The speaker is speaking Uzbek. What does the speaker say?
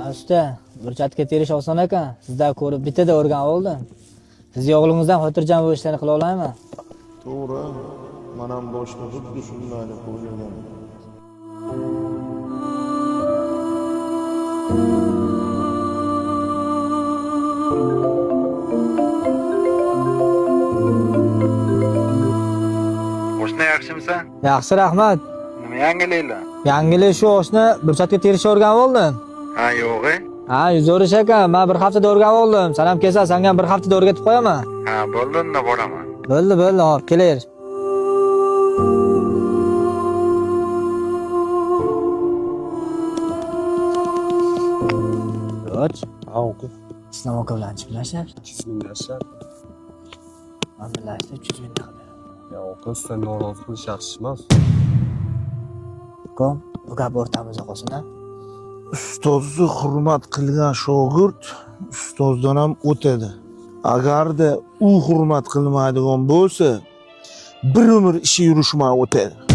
Usta, burchatga terish oson ekan. Sizdan ko'rib bittada o'rganib oldim. Sizning o'g'lingizdan xotirjam bo'lishlarni qila olaymi? To'g'ri. Men ham boshqa xuddi shunday deb o'ylaganman. Qo'shni yaxshimisan? Yaxshi, rahmat. Nima yangiliklar? Yangilik shu oshni burchatga terishni o'rganib oldim. Ha, yo'g'i? Ha, 100 ekan. Men bir haftada o'rganib oldim. Sen ham kelsan, senga ham bir haftada o'rgatib qo'yaman. Ha, bo'ldi, unda boraman. Bo'ldi, hop, kelar. Yo'q. Avqi. Islom aka bilan chiqmashlar. Bismillah. Men bilashda 300 ming qildi. Ya o'qi sen norozi bo'lish yaxshi emas. Kom, bu gap o'rtamizda qolsin, ha? Ustozni hurmat qilgan shogird ustozdan ham o'tadi. Agarda u hurmat qilmaydigan bo'lsa, bir umr ishi yurishmay o'tadi.